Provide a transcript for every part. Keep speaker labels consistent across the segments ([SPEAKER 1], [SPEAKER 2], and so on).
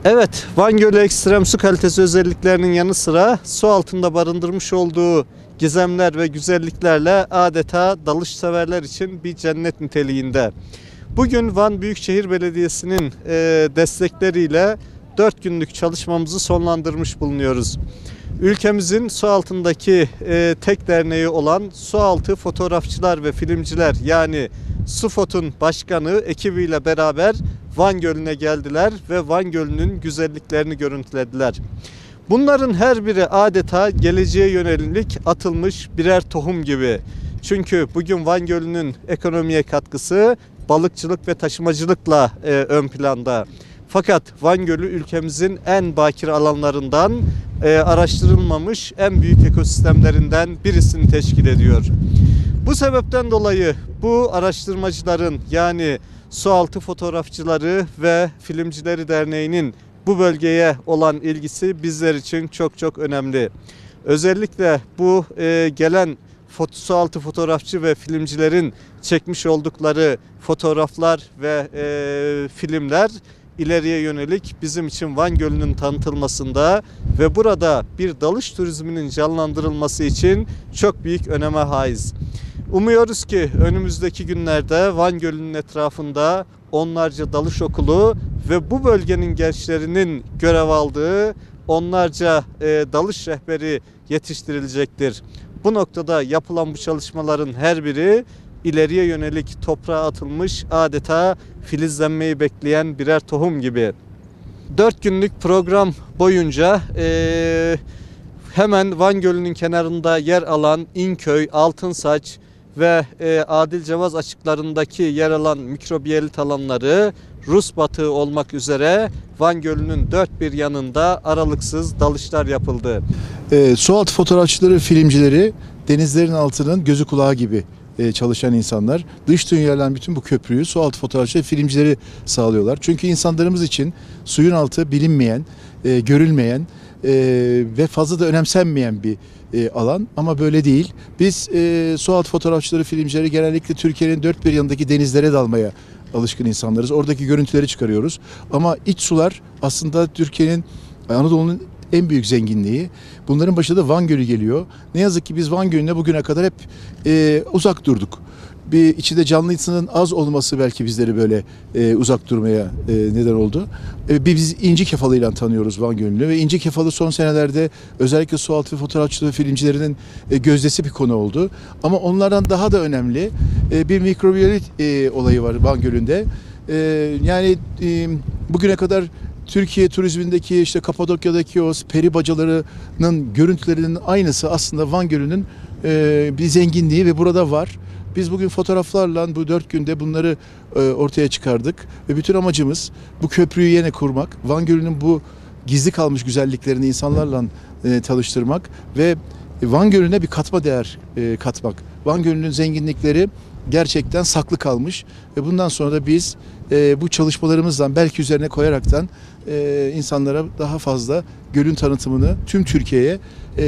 [SPEAKER 1] Evet, Van Gölü ekstrem su kalitesi özelliklerinin yanı sıra su altında barındırmış olduğu gizemler ve güzelliklerle adeta dalış severler için bir cennet niteliğinde. Bugün Van Büyükşehir Belediyesi'nin destekleriyle 4 günlük çalışmamızı sonlandırmış bulunuyoruz. Ülkemizin su altındaki tek derneği olan Sualtı Fotoğrafçılar ve Filmciler yani SUFOT'un başkanı ekibiyle beraber Van Gölü'ne geldiler ve Van Gölü'nün güzelliklerini görüntülediler. Bunların her biri adeta geleceğe yönelik atılmış birer tohum gibi. Çünkü bugün Van Gölü'nün ekonomiye katkısı balıkçılık ve taşımacılıkla ön planda. Fakat Van Gölü ülkemizin en bakir alanlarından, araştırılmamış en büyük ekosistemlerinden birisini teşkil ediyor. Bu sebepten dolayı bu araştırmacıların yani Sualtı Fotoğrafçıları ve Filmcileri Derneği'nin bu bölgeye olan ilgisi bizler için çok önemli. Özellikle bu gelen sualtı fotoğrafçı ve filmcilerin çekmiş oldukları fotoğraflar ve filmler ileriye yönelik bizim için Van Gölü'nün tanıtılmasında ve burada bir dalış turizminin canlandırılması için çok büyük öneme haiz. Umuyoruz ki önümüzdeki günlerde Van Gölü'nün etrafında onlarca dalış okulu ve bu bölgenin gençlerinin görev aldığı onlarca dalış rehberi yetiştirilecektir. Bu noktada yapılan bu çalışmaların her biri ileriye yönelik toprağa atılmış adeta filizlenmeyi bekleyen birer tohum gibi. 4 günlük program boyunca hemen Van Gölü'nün kenarında yer alan İnköy, Altınsaç ve Adil Cevaz açıklarındaki yer alan mikrobiyelit alanları Rus batığı olmak üzere Van Gölü'nün dört bir yanında aralıksız dalışlar yapıldı.
[SPEAKER 2] Sualtı fotoğrafçıları, filmcileri denizlerin altının gözü kulağı gibi çalışan insanlar. Dış dünyadan bütün bu köprüyü sualtı fotoğrafçıları, filmcileri sağlıyorlar. Çünkü insanlarımız için suyun altı bilinmeyen, görülmeyen ve fazla da önemsenmeyen bir alan ama böyle değil. Biz sualtı fotoğrafçıları, filmcileri genellikle Türkiye'nin dört bir yanındaki denizlere dalmaya alışkın insanlarız. Oradaki görüntüleri çıkarıyoruz. Ama iç sular aslında Türkiye'nin, Anadolu'nun en büyük zenginliği. Bunların başında da Van Gölü geliyor. Ne yazık ki biz Van Gölü'ne bugüne kadar hep uzak durduk. Bir içinde canlısının az olması belki bizleri böyle uzak durmaya neden oldu. Biz İnci Kefalı'yla tanıyoruz Van Gölü'nü ve İnci Kefalı son senelerde özellikle sualtı fotoğrafçılığı filmcilerinin gözdesi bir konu oldu. Ama onlardan daha da önemli bir mikrobiyolit olayı var Van Gölü'nde. Yani bugüne kadar Türkiye turizmindeki işte Kapadokya'daki o peri bacalarının görüntülerinin aynısı aslında Van Gölü'nün bir zenginliği ve burada var. Biz bugün fotoğraflarla bu 4 günde bunları ortaya çıkardık ve bütün amacımız bu köprüyü yine kurmak, Van Gölü'nün bu gizli kalmış güzelliklerini insanlarla tanıştırmak ve Van Gölü'ne bir katma değer katmak. Van Gölü'nün zenginlikleri gerçekten saklı kalmış ve bundan sonra da biz bu çalışmalarımızdan belki üzerine koyaraktan insanlara daha fazla gölün tanıtımını tüm Türkiye'ye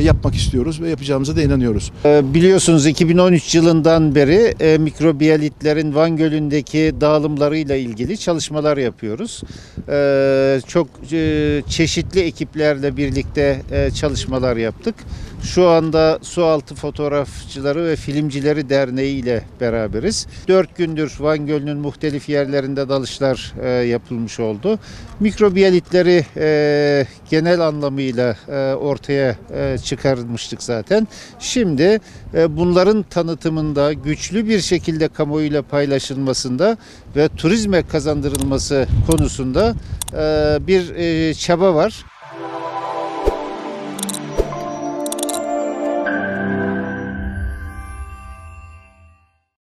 [SPEAKER 2] yapmak istiyoruz ve yapacağımıza da inanıyoruz.
[SPEAKER 3] Biliyorsunuz 2013 yılından beri mikrobiyalitlerin Van Gölü'ndeki dağılımlarıyla ilgili çalışmalar yapıyoruz. Çok çeşitli ekiplerle birlikte çalışmalar yaptık. Şu anda Sualtı Fotoğrafçıları ve Filmcileri Derneği ile beraberiz. 4 gündür Van Gölü'nün muhtelif yerlerinde dalışlar yapılmış oldu. Mikrobiyalitleri genel anlamıyla ortaya çıkarmıştık zaten. Şimdi bunların tanıtımında güçlü bir şekilde kamuoyuyla paylaşılmasında ve turizme kazandırılması konusunda bir çaba var.